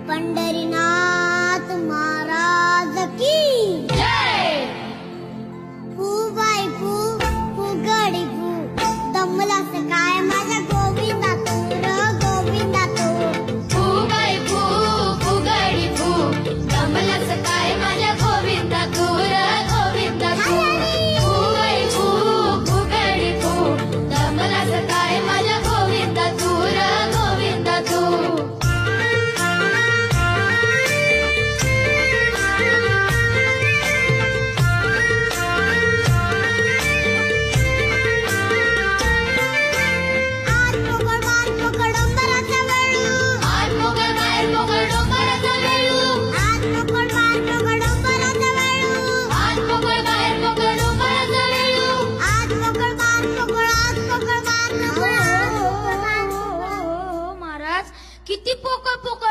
पंढरीनाथ महाराज की जय। फू बाई फू, फुगडी फू, दमलास काय माझ्या गोविंदा तू र गोविंदा तू। फू बाई फू, फुगडी फू, दमलास काय माझ्या गोविंदा तू र गोविंदा तू। फू बाई फू, फुगडी फू, दमलास काय माझ्या गोविंदा तू र गोविंदा तू। किती पोकळ पोकळ